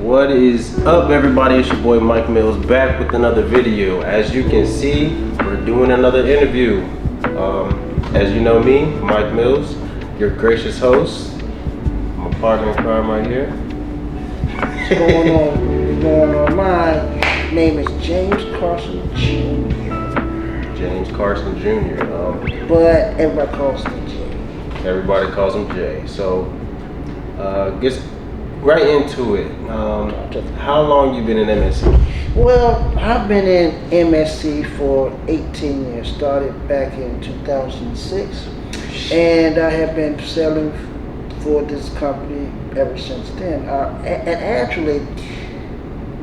What is up, everybody? It's your boy Mike Mills back with another video. As you can see, we're doing another interview. As you know me, Mike Mills, your gracious host. My partner in crime right here. What's going on? My name is James Carson Jr. James Carson Jr. But everybody calls me Jay. Everybody calls him Jay. So, get right into it. How long you been in MSC? Well, I've been in MSC for 18 years. Started back in 2006, and I have been selling for this company ever since then. And actually,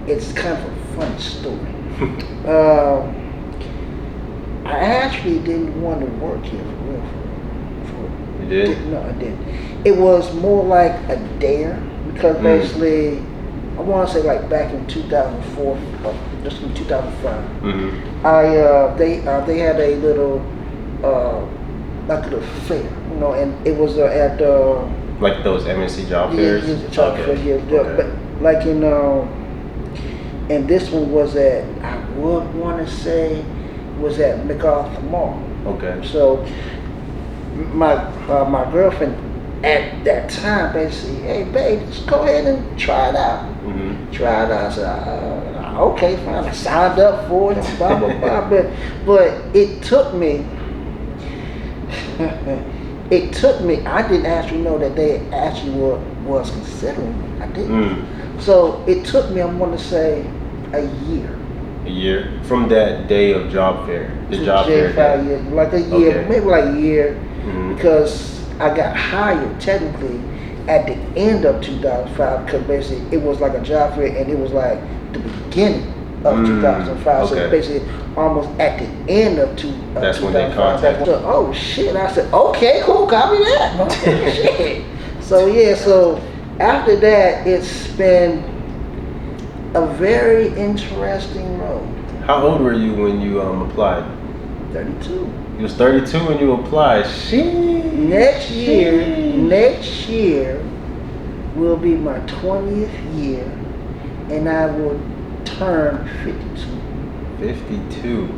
it's kind of a fun story. I actually didn't want to work here for real. You did? No, I didn't. It was more like a dare, because basically, I want to say like back in 2004, just in 2005, they had a little like a little fair, and it was at like those MSC job fairs. Job fairs, but like and this one was at, I would want to say, was at MacArthur Mall. Okay. So my girlfriend at that time basically, hey babe, just go ahead and try it out. Try it out. I said, okay, fine. I signed up for it and blah blah blah. But it took me. I didn't actually know that they actually was considering me. I didn't. So it took me, I'm going to say, a year. A year from that day of job fair. The job fair. 5 years, like a year, maybe like a year, because I got hired technically at the end of 2005, because basically it was like a job fair, and it was like the beginning of 2005. Okay. So basically almost at the end of 2005. That's when they contacted you. So, oh shit! I said, okay, cool, copy that. Shit. So yeah, so after that, it's been a very interesting road. How old were you when you applied? 32. You was 32 when you applied. Next year will be my 20th year, and I will turn 52. 52.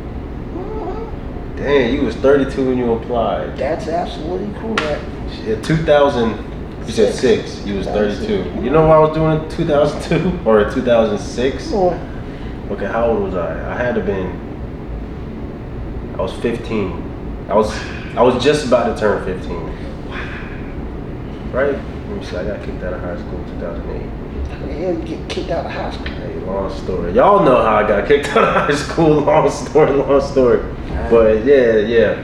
Dang, you was 32 when you applied. That's absolutely correct. Yeah, 2000, you said 6, you was 32. You know what I was doing in 2002 or 2006? Okay, how old was I? I had to been, I was 15. I was just about to turn 15. Right? Let me see, I got kicked out of high school in 2008. How the hell you get kicked out of high school? Hey, long story. Y'all know how I got kicked out of high school. Long story. But yeah.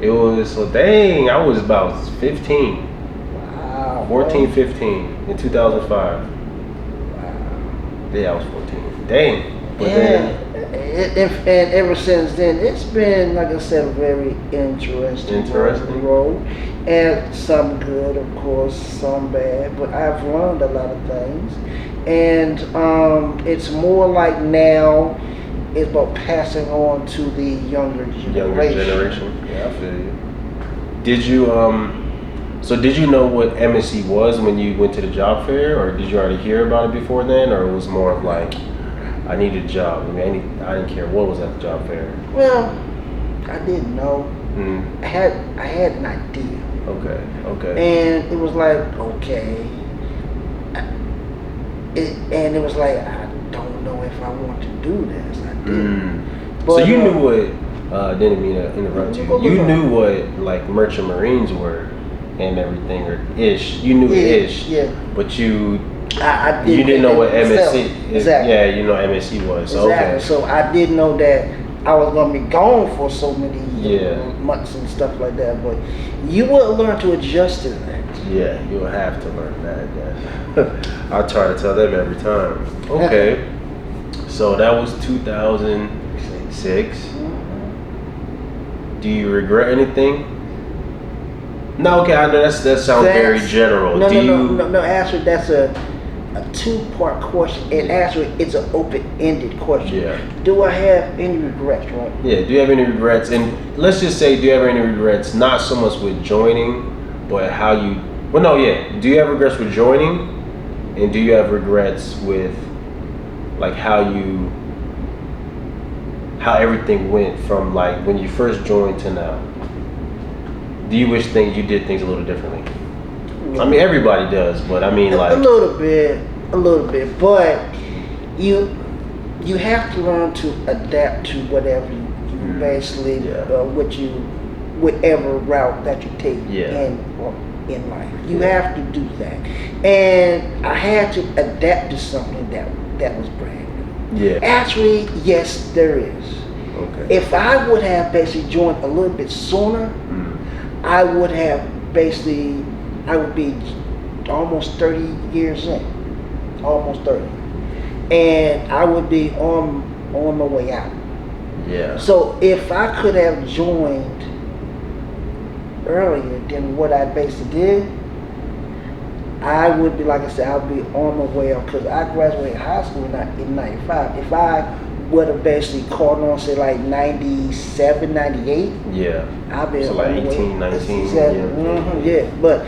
It was, so dang, I was about 15. Wow. 14, 15 in 2005. Wow. Yeah, I was 14. Dang. But and ever since then, it's been, like I said, a very interesting road. And some good, of course, some bad. But I've learned a lot of things. And it's more like now, it's about passing on to the younger generation. Yeah, I feel you. Did you so did you know what MSC was when you went to the job fair, or did you already hear about it before then, or it was more of like, I needed a job? I mean, I didn't care what was at the job fair. Well, I didn't know. I had an idea. Okay. And it was like, okay. And it was like, I don't know if I want to do this. I didn't. But, so you knew what, didn't mean to interrupt you. You knew what like Merchant Marines were and everything, or ish. You knew ish. Yeah. But you didn't know what MSC is. Exactly. Yeah, you know what MSC was. So, exactly. okay. So I didn't know that I was going to be gone for so many months and stuff like that. But you will learn to adjust to that. Yeah, you'll have to learn that. Yeah. I try to tell them every time. Okay. So that was 2006. Do you regret anything? No, okay, I know that sounds very general. No. Actually, that's a two-part question, and actually, it's an open-ended question. Yeah. Do I have any regrets, right? Yeah. Do you have any regrets? And let's just say, do you have any regrets? Not so much with joining, but how you. Well, no, yeah. Do you have regrets with joining? And do you have regrets with like how everything went from like when you first joined to now? Do you wish you did things a little differently? I mean, everybody does, but I mean, like a little bit. But you have to learn to adapt to whatever you basically whatever route that you take in life. You have to do that, and I had to adapt to something that was brand new. Yeah. Actually, yes, there is. Okay. If I would have basically joined a little bit sooner, I would be almost 30 years in, almost 30, and I would be on my way out. Yeah. So if I could have joined earlier than what I basically did, I would be, like I said, I'd be on my way out, because I graduated high school in 95. If I would have basically caught on, say like 97, 98, I'd be so on like my 18, way. 19. Yeah, but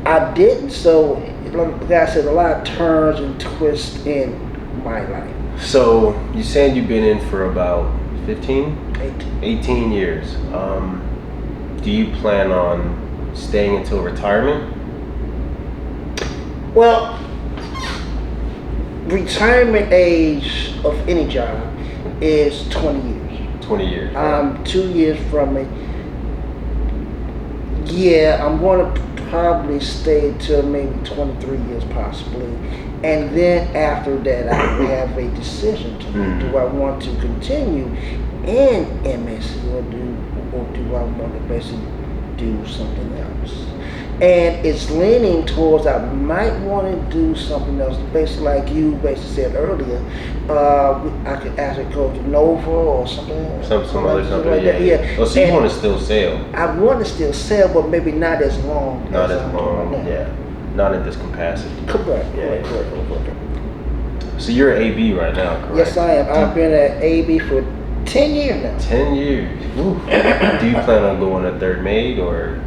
I didn't. So like I said, a lot of turns and twists in my life. So you saying you've been in for about 18 years. Do you plan on staying until retirement? Well, retirement age of any job is 20 years. 20 years. I'm 2 years from it. Yeah, I'm going to probably stay till maybe 23 years possibly. And then after that, I will have a decision to make. Do I want to continue in MSc or do I want to basically do something else? And it's leaning towards I might want to do something else. Basically, like you basically said earlier, I could actually go to Nova or something. Some other company. Like that. Yeah. Oh, so you want to still sail? I want to still sail, but maybe not as long. Not as long. Yeah. Not in this capacity. Correct. Yeah. Correct. So you're an AB right now, correct? Yes, I am. I've been at AB for 10 years now. 10 years. Ooh. Do you plan on going to third mate or?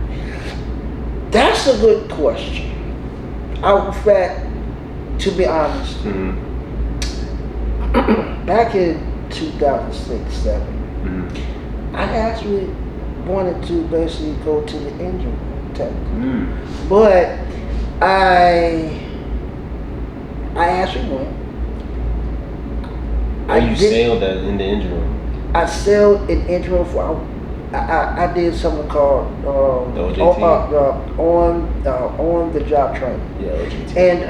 That's a good question. In fact, to be honest, back in 2006-7, I actually wanted to basically go to the engine room technically, but I actually went. You sailed in the engine room? I sailed in engine room for. I did something called OJT? on the job training. Yeah, OJT. And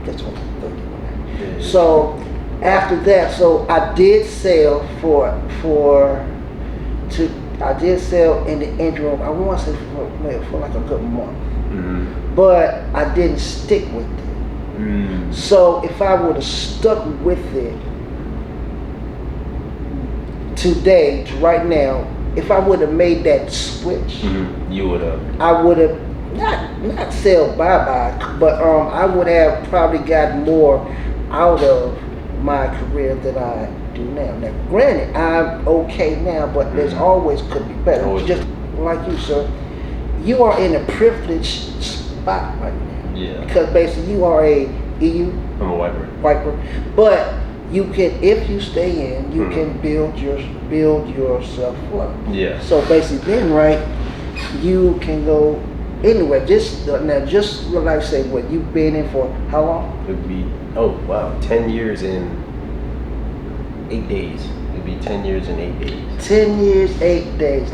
that's what I'm thinking. So after that, so I did sail I did sail in the engine room. I want to say for like a good month, but I didn't stick with it. So if I would have stuck with it today, to right now, if I would have made that switch, you would have. I would have not sailed bye-bye, but I would have probably gotten more out of my career than I do now. Now, granted, I'm okay now, but there's always could be better. Just like you, sir, you are in a privileged spot right now. Yeah. Because basically you are a EU. I'm a wiper. But you can, if you stay in, you can build yourself up. Yeah. So basically, then you can go anywhere. Just like I say, what you've been in for how long? It'd be 10 years in 8 days. It'd be 10 years in 8 days. 10 years, 8 days.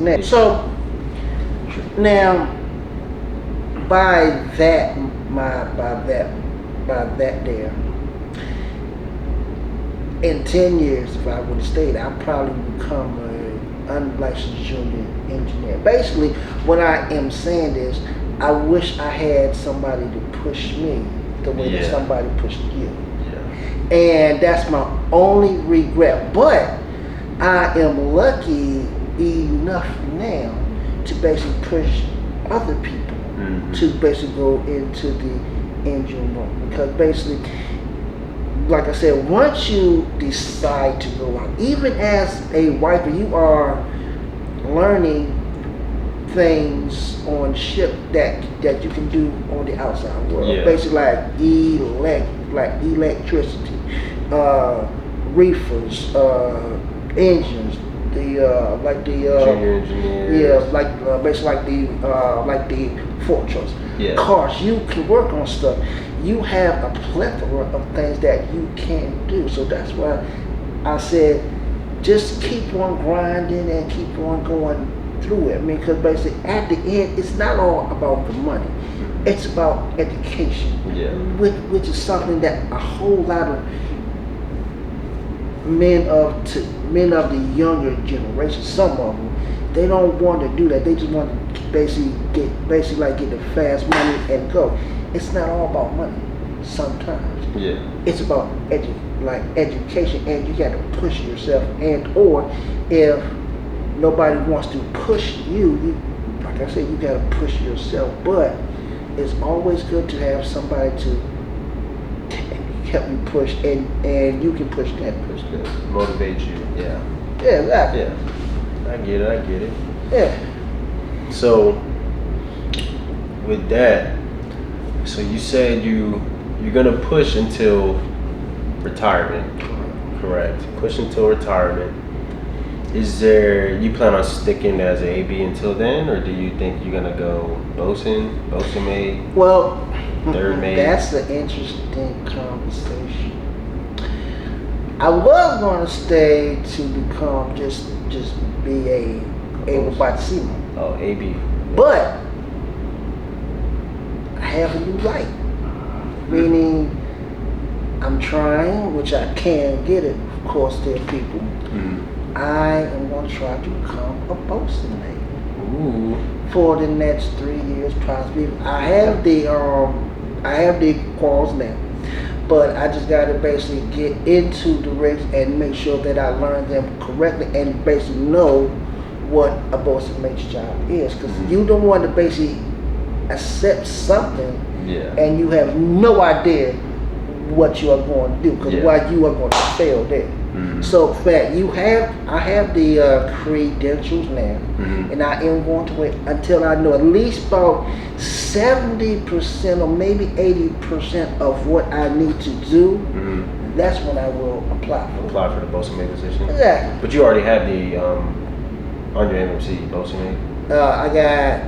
Now, by that there. In 10 years, if I would have stayed, I'd probably become an unlicensed junior engineer. Basically, what I am saying is, I wish I had somebody to push me the way that somebody pushed you. Yeah. And that's my only regret. But I am lucky enough now to basically push other people to basically go into the engine room. Because basically, like I said, once you decide to go out, even as a wiper, you are learning things on ship that you can do on the outside world. Yeah. Basically like electricity, reefers, engines, junior engineers. yeah, basically like the fork trucks. Yeah. Cars, you can work on stuff. You have a plethora of things that you can do. So that's why I said, just keep on grinding and keep on going through it. I mean, because basically at the end, it's not all about the money. It's about education. Yeah. Which is something that a whole lot of men of the younger generation, some of them, they don't want to do that. They just want to basically get the fast money and go. It's not all about money. Sometimes. Yeah. It's about education, and you got to push yourself. And or if nobody wants to push you, like I said, you got to push yourself. But it's always good to have somebody to help you push, and you can push that. Push that. Motivate you. Yeah. Yeah, exactly. Yeah. I get it. Yeah. So with that, so you said you're gonna push until retirement, correct? Push until retirement. Is there, you plan on sticking as an AB until then, or do you think you're gonna go bosun mate? Well, third mate? That's an interesting conversation. I was going to stay to become just be a able-bodied seaman. Oh, AB. But I have a new light, meaning I'm trying, which I can get it, of course, there are people. Mm-hmm. I am going to try to become a bosun mate. Ooh. For the next 3 years, possibly. I have the quals now, but I just got to basically get into the rigs and make sure that I learn them correctly and basically know what a bosun mate's job is, because you don't want to basically accept something and you have no idea what you are going to do, because why you are going to fail there. Mm-hmm. So, fact, I have the credentials now, and I am going to wait until I know at least about 70% or maybe 80% of what I need to do. Mm-hmm. That's when I will apply for the bosun mate position. Exactly. But you already have the on your MMC bosun mate. I got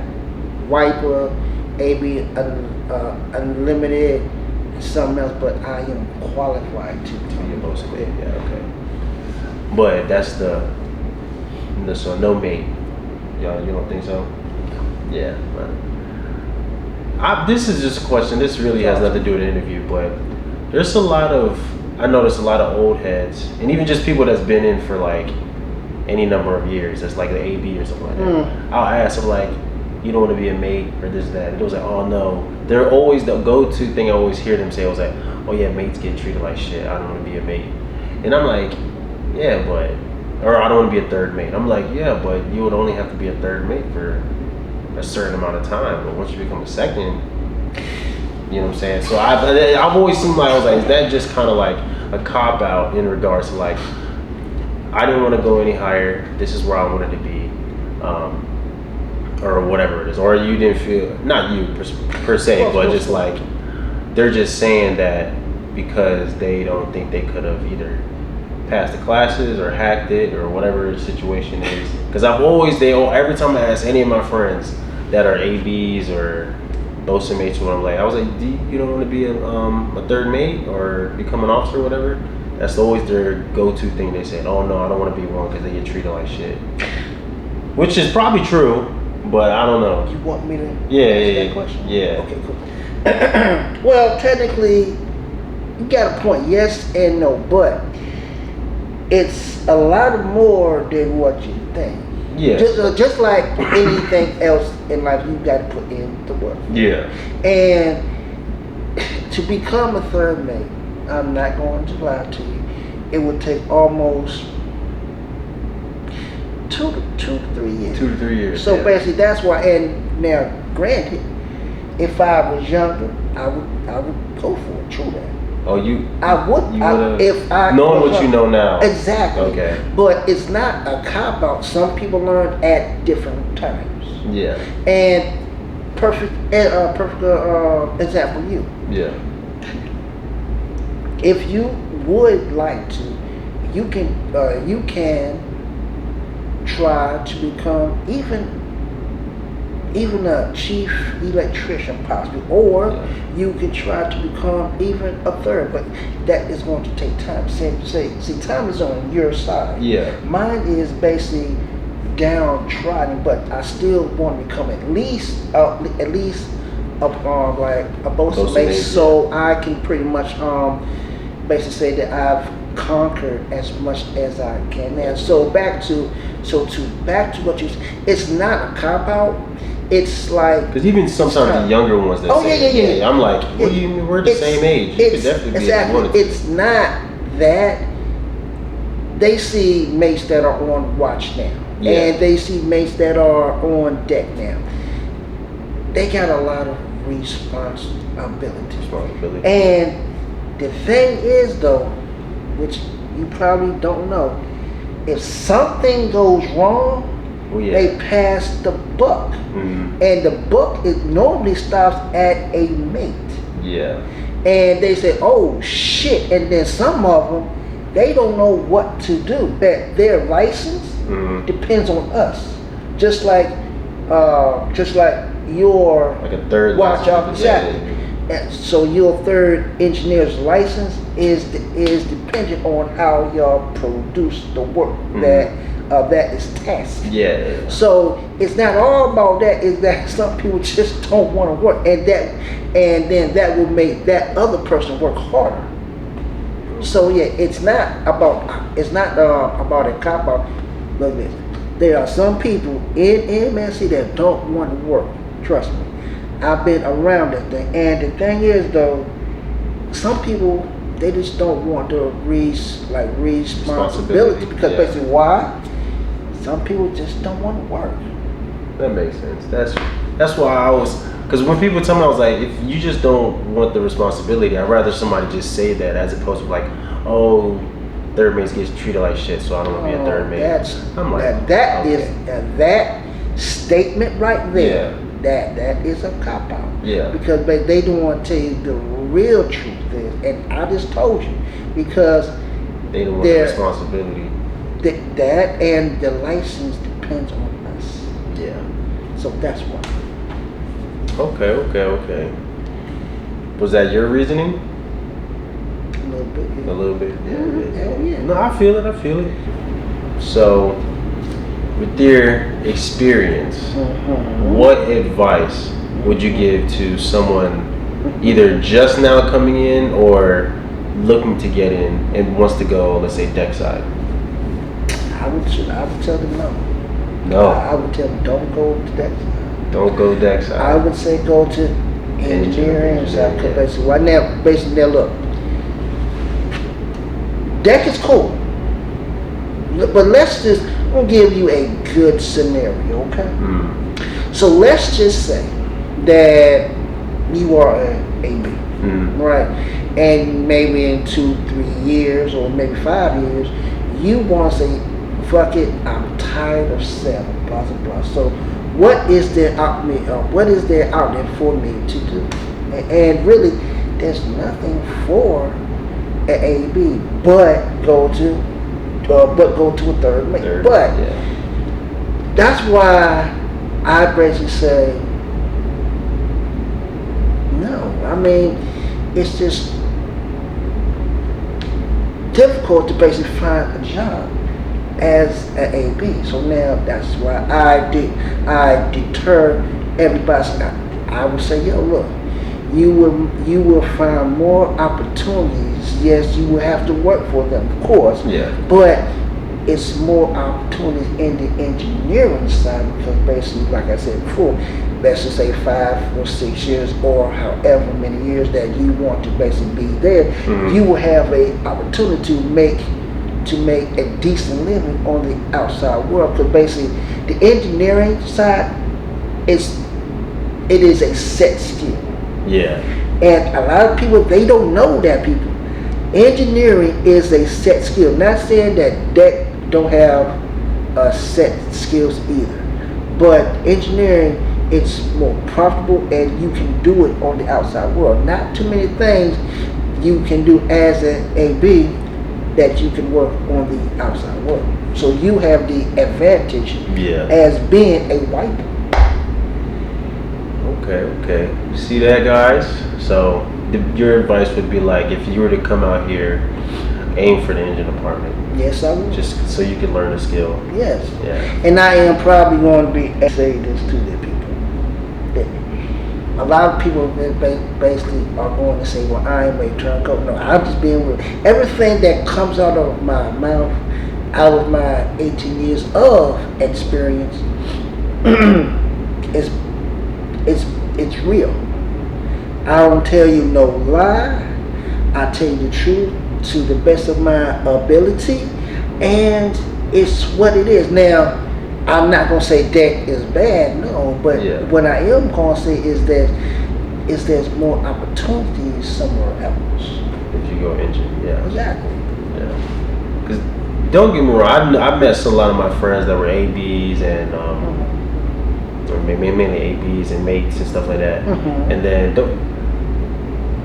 wiper, AB unlimited, something else, but I am qualified to be a bosun mate. Yeah, okay. But that's so no mate. You don't think so? Yeah. This is just a question. This really has nothing to do with the interview, but I notice a lot of old heads, and even just people that's been in for like any number of years, that's like the AB or something like that. I'll ask them like, you don't want to be a mate or this, that. And it was like, oh no. They're always, the go-to thing I always hear them say was like, oh yeah, mates get treated like shit. I don't want to be a mate. And I'm like, yeah, or I don't want to be a third mate. I'm like, yeah, but you would only have to be a third mate for a certain amount of time. But once you become a second, you know what I'm saying? So I've always seen I was like, is that just kind of like a cop-out in regards to like, I didn't want to go any higher. This is where I wanted to be. Or whatever it is, or you didn't feel, not you per se, but just like they're just saying that because they don't think they could have either passed the classes or hacked it or whatever the situation is. Because every time I ask any of my friends that are ABs or bosun mates, when I'm like, I was like, you don't want to be a third mate or become an officer or whatever? That's always their go-to thing. They say, oh no, I don't want to be one because they get treated like shit, which is probably true. But I don't know. You want me to answer that question? Yeah. Okay, cool. Well, technically, you got a point. Yes and no, but it's a lot more than what you think. Yeah. Just like anything else in life, you got to put in the work. Yeah. And to become a third mate, I'm not going to lie to you, it would take almost 2 to 3 years. 2 to 3 years. So basically, that's why. And now, granted, if I was younger, I would go for it. True that. Oh, you. I would. If I knowing what you know now. Exactly. Okay. But it's not a cop out. Some people learn at different times. Yeah. And perfect example, you. Yeah. If you would like to, you can try to become even a chief electrician possibly, or you can try to become even a third, but that is going to take time. See, time is on your side. Yeah. Mine is basically downtrodden, but I still want to become at least like a bosun base, so I can pretty much basically say that I've conquered as much as I can. And so back to what you. It's not a cop out. It's like, because even sometimes the younger ones that say, yeah. I'm like, what do you mean? We're the same age. You could definitely be exactly. It's not that they see mates that are on watch now, and they see mates that are on deck now. They got a lot of responsibility. And the thing is, though, which you probably don't know, if something goes wrong, they pass the buck. Mm-hmm. And the buck normally stops at a mate. Yeah. And they say, oh shit, and then some of them, they don't know what to do. But their license depends on us. Just like your like a third watch out. Exactly. Yeah. So your third engineer's license is dependent on how y'all produce the work that is tasked. Yeah. So it's not all about that. It's that some people just don't want to work, and then that will make that other person work harder. So yeah, it's not about a cop out. Look at this. There are some people in MNC that don't want to work. Trust me. I've been around that thing, and the thing is, though, some people, they just don't want the responsibility because basically why? Some people just don't want to work. That makes sense. That's why I was, because when people tell me, I was like, if you just don't want the responsibility, I'd rather somebody just say that as opposed to like, oh, third mates gets treated like shit, so I don't want to be a third mate. I'm like, that statement right there. Yeah. That is a cop out. Yeah. Because they don't want to tell you the real truth is, and I just told you, because they don't want the responsibility. That and the license depends on us. Yeah. So that's why. Okay. Was that your reasoning? A little bit. Yeah. A little bit. Yeah. No, I feel it. So, with your experience, what advice would you give to someone either just now coming in or looking to get in and wants to go, let's say, deck side? I would tell them no. No. I would tell them don't go to deck side. Don't go deck side. I would say go to engineering side. Basically, right now, look, deck is cool, but let's just. I'm gonna give you a good scenario, okay? So let's just say that you are an AB, right? And maybe in 2-3 years or maybe 5 years, you want to say, fuck it, I'm tired of selling, blah, blah, blah. So what is there out there for me to do? And really, there's nothing for an AB but go to a third mate. But that's why I basically say no. I mean, it's just difficult to basically find a job as an AB. So now that's why I deter everybody. I would say, yo, look, you will find more opportunities. Yes, you will have to work for them, of course. Yeah. But it's more opportunities in the engineering side because basically, like I said before, let's just say 5 or 6 years or however many years that you want to basically be there, you will have a opportunity to make a decent living on the outside world. Because basically, the engineering side it is a set skill. Yeah. And a lot of people, they don't know that people. Engineering is a set skill. Not saying that deck don't have set skills either, but engineering, it's more profitable and you can do it on the outside world. Not too many things you can do as an AB that you can work on the outside world. So you have the advantage as being a white. Okay. You see that, guys? So your advice would be like, if you were to come out here, aim for the engine department. Yes, I would. Just so you can learn a skill. Yes. Yeah. And I am probably going to be say this to the people. A lot of people basically are going to say, well, I ain't a turncoat. No, I'm just being real. Everything that comes out of my mouth, out of my 18 years of experience, it's real. I don't tell you no lie. I tell you the truth to the best of my ability, and it's what it is. Now, I'm not gonna say deck is bad, no, but what I am gonna say is that there's more opportunities somewhere else. If you go engine, Exactly. Yeah. Because don't get me wrong, I met a lot of my friends that were ABs and or mainly ABs and mates and stuff like that. And then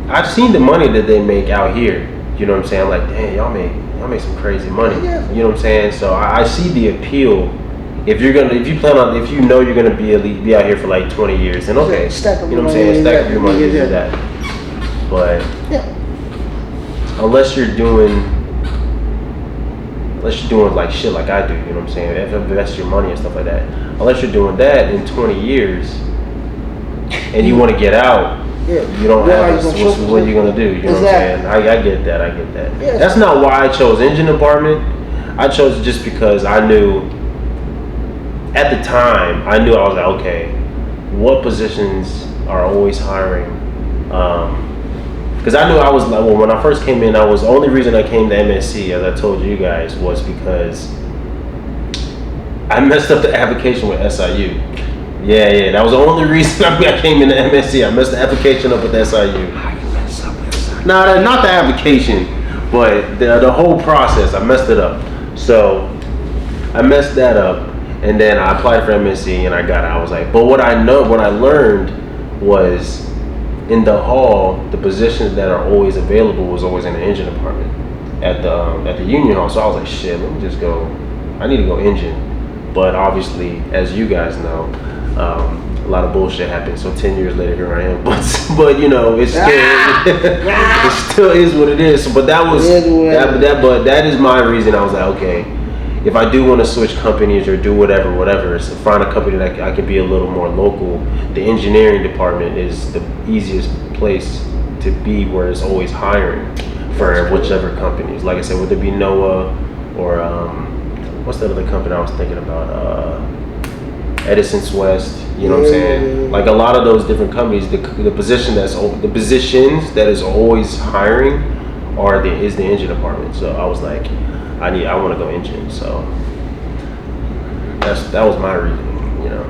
I've seen the money that they make out here. You know what I'm saying? I'm like, dang, y'all make some crazy money. Yeah. You know what I'm saying? So I see the appeal. If you know you're gonna be out here for like 20 years, then okay. You know what I'm saying? Stack up your money to do that. But unless you're doing like shit like I do, you know what I'm saying? If you invest your money and stuff like that. Unless you're doing that in 20 years and you want to get out, you don't have what are you gonna do? You know what I'm saying? I get that. Yes. That's not why I chose engine department. I chose it just because I knew at the time I was like, okay, what positions are always hiring? Because I knew I was like, well, when I first came in, the only reason I came to MSC, as I told you guys, was because I messed up the application with SIU. Yeah, that was the only reason I came into MSC. I messed the application up with SIU. How you mess up with SIU? No, not the application, but the whole process. I messed it up. So I messed that up, and then I applied for MSC, and I got it. I was like, but what I learned was in the hall, the positions that are always available was always in the engine department at the union hall. So I was like, shit, let me just go. I need to go engine. But obviously, as you guys know, a lot of bullshit happened. So 10 years later, here I am. But you know, it's still it still is what it is. But that is my reason. I was like, okay, if I do want to switch companies or do whatever, is to find a company that I can be a little more local. The engineering department is the easiest place to be, where it's always hiring for whichever companies. Like I said, whether it be NOAA or what's that other company I was thinking about? Edison's West. You know what I'm saying? Like a lot of those different companies, the positions that is always hiring is the engine department. So I was like, I want to go engine. So that was my reason, you know.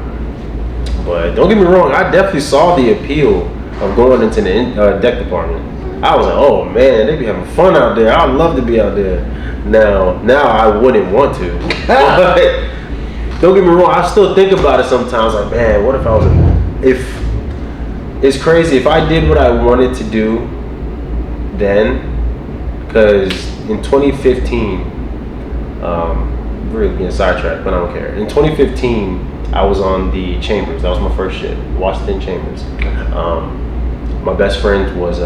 But don't get me wrong, I definitely saw the appeal of going into the deck department. I was like, oh man, they be having fun out there. I'd love to be out there. Now I wouldn't want to. But don't get me wrong, I still think about it sometimes. Like, man, what if it's crazy if I did what I wanted to do then, because in 2015, really getting sidetracked, but I don't care. In 2015, I was on the Chambers. That was my first ship, Washington Chambers. My best friend was,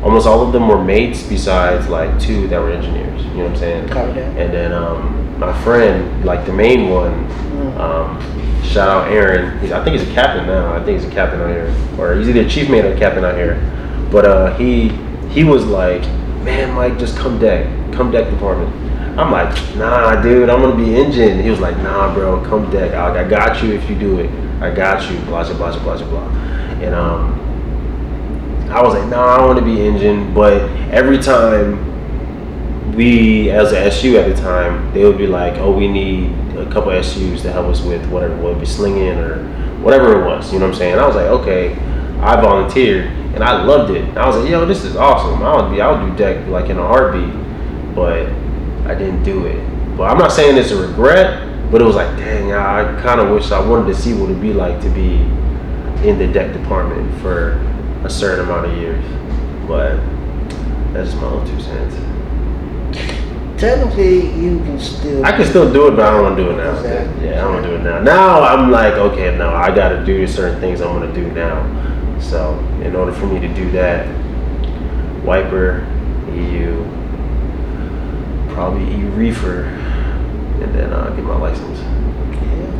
almost all of them were mates besides like 2 that were engineers, you know what I'm saying? And then my friend, like the main one, shout out Aaron, I think he's a captain now. I think he's a captain out here, or he's either a chief mate or a captain out here. But he was like, man, Mike, just come deck department. I'm like, nah, dude, I'm gonna be engine. He was like, nah, bro, come deck. I got you if you do it. I got you, blah, blah, blah, blah, blah. And I was like, nah, I want to be engine. But every time we, as a SU at the time, they would be like, oh, we need a couple SUs to help us with whatever, whether it be slinging or whatever it was. You know what I'm saying? I was like, okay, I I volunteered and I loved it. I was like, yo, this is awesome. I'll do deck like in a heartbeat, but I didn't do it. But I'm not saying it's a regret, but it was like, dang, I kind of wish I wanted to see what it'd be like to be in the deck department for a certain amount of years. But that's just my own 2 cents. Technically, you can still. I can still do it, but I don't want to do it now. Exactly. Yeah, I don't want to do it now. Now I'm like, okay, no, I got to do certain things I want to do now. So in order for me to do that, wiper, EU, probably e-reefer, and then get my license. Yeah.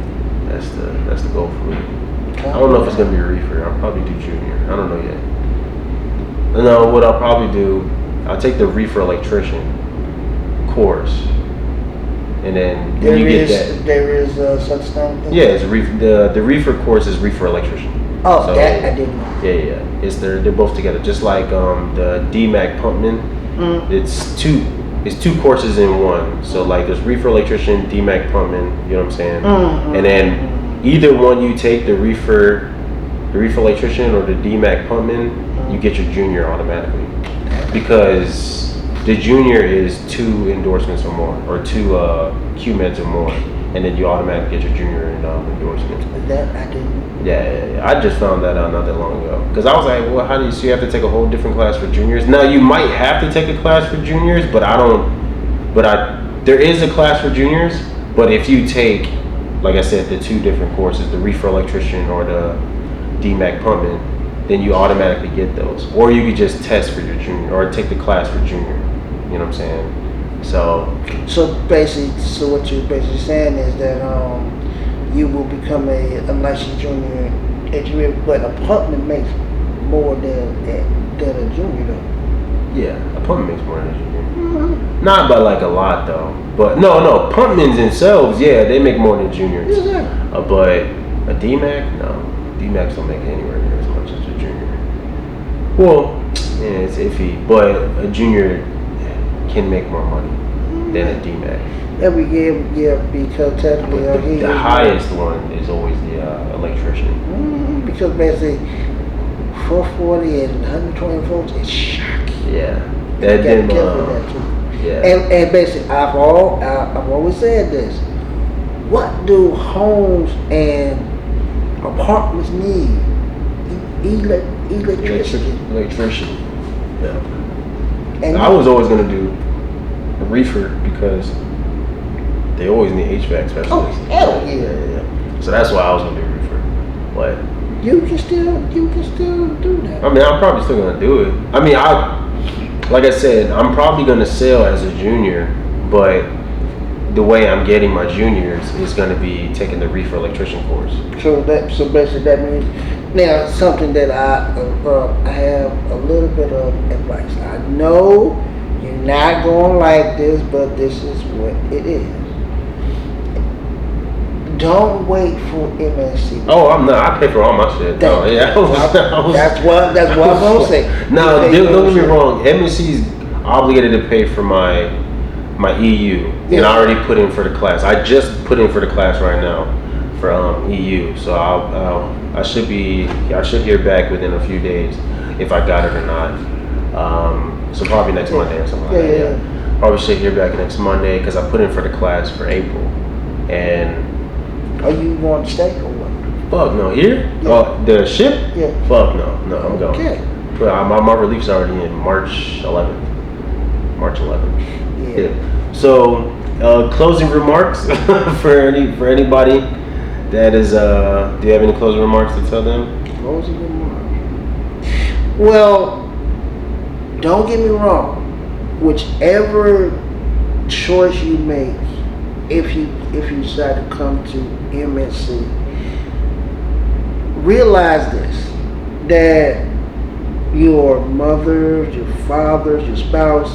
That's the goal for me. I don't know if it's gonna be a reefer. I'll probably do junior. I don't know yet. No, what I'll probably do, I'll take the reefer electrician course, and then when you get that, there is such thing. yeah, it's the reefer course is reefer electrician. Oh, so, that I didn't know. Yeah. They're both together, just like the DMAC pumpman. It's two courses in one. So like there's reefer electrician, DMAC pumpman. You know what I'm saying? And then either one you take, the reefer electrician or the DMAC pumpman, you get your junior automatically, because the junior is 2 endorsements or more, or 2 QMEDs or more, and then you automatically get your junior endorsement. That I didn't. Yeah. I just found that out not that long ago. Because I was like, well, how do you, so you have to take a whole different class for juniors? Now, you might have to take a class for juniors, but there is a class for juniors, but if you take, like I said, the 2 different courses, the reefer electrician or the DMAC pumpman, then you automatically get those. Or you could just test for your junior, or take the class for junior. You know what I'm saying? So what you're basically saying is that you will become a licensed junior engineer, but a pumpman makes more than a junior though. Yeah, a pumpman makes more than a junior. Not by like a lot though. But no, pumpmans themselves, yeah, they make more than juniors. Yeah. But a DMAC, no. DMACs don't make anywhere near as much as a junior. Well, yeah, it's iffy, but a junior can make more money than a DMAC. Yeah, because technically the highest one is always the electrician. Because basically 440 and 120 volts is shocking. Yeah, that too. Yeah. And basically, I've always said this. What do homes and apartments need? Electricity. Electrician. Yeah. And I was always gonna do a reefer because they always need HVAC specialists. Oh, hell yeah. So that's why I was gonna do a reefer. But you can still do that. I mean, I'm probably still gonna do it. I mean, like I said, I'm probably gonna sell as a junior, but the way I'm getting my juniors is gonna be taking the reefer electrician course. So basically that means now something that I have a little bit of advice. I know you're not gonna like this, but this is what it is. Don't wait for MSC. Oh, I'm not. I pay for all my shit. That's what I'm gonna say. No, don't get me wrong. MSC's obligated to pay for my EU, and I already put in for the class. I just put in for the class right now for EU. So I should hear back within a few days if I got it or not. So probably next Monday or something like that. Yeah. Probably should hear back next Monday because I put in for the class for April. And are you going to stay or what? Fuck no. Here? Yeah. The ship? Yeah. Fuck no. No, I'm going. Okay. My relief's already in March 11th. March 11th. Yeah. So closing remarks for anybody that is. Do you have any closing remarks to tell them? Closing remarks. Well, don't get me wrong. Whichever choice you make, if you decide to come to MSC, realize this, that your mothers, your fathers, your spouse,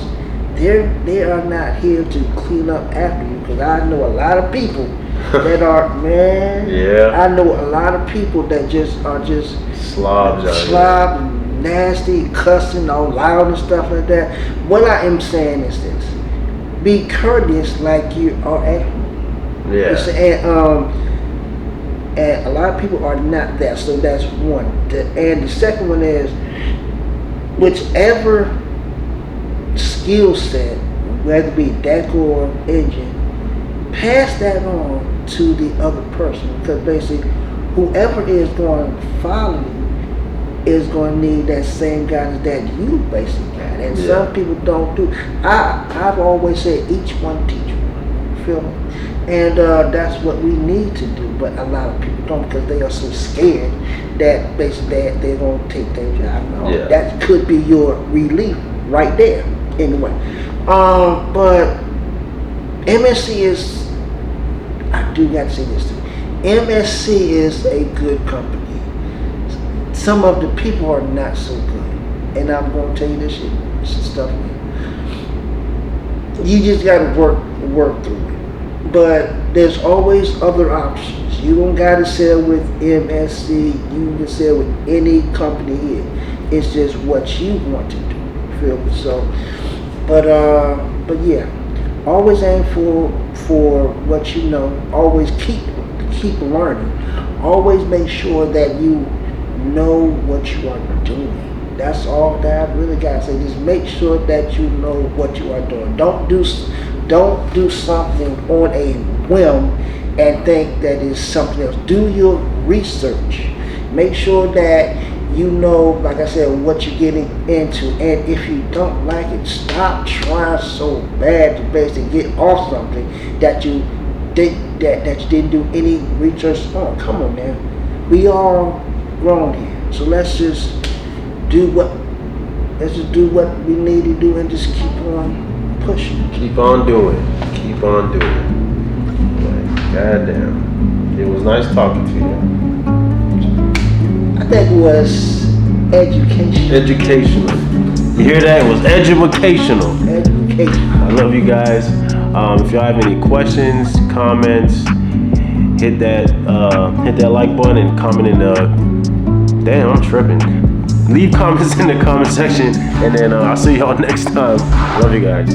they are not here to clean up after you. Because I know a lot of people that are, man. Yeah. I know a lot of people that are just slobs, and nasty, cussing all loud and stuff like that. What I am saying is this: be courteous like you are at home. Yeah. And a lot of people are not that. So that's one. And the second one is, whichever skill set, whether it be deck or engine, pass that on to the other person, because basically whoever is going to follow you is going to need that same guidance that you basically got. And some people don't do. I've always said each one teach one. You feel me? And that's what we need to do. But a lot of people don't, because they are so scared that basically they're going to take their job. No, that could be your relief right there. Anyway, but MSC is, I do got to say this too. MSC is a good company. Some of the people are not so good, and I'm going to tell you this shit, stuff. You just got to work through it. But there's always other options. You don't got to sell with MSC. You can sell with any company here. It's just what you want to do. Feel me? So, but yeah, always aim for what you know. Always keep learning. Always make sure that you know what you are doing. That's all that I really got to say. Just make sure that you know what you are doing. Don't do something on a whim and think that it's something else. Do your research. Make sure that you know, like I said, what you're getting into. And if you don't like it, stop trying so bad to basically get off something that you didn't do any research on. Come on, man. We all grown here, so let's just do what we need to do and just keep on pushing. Keep on doing. Keep on doing. Like, goddamn. It was nice talking to you. I think it was educational. Educational. You hear that? It was educational. Educational. I love you guys. If y'all have any questions, comments, hit that like button and comment in the. Damn, I'm tripping. Leave comments in the comment section, and then I'll see y'all next time. Love you guys.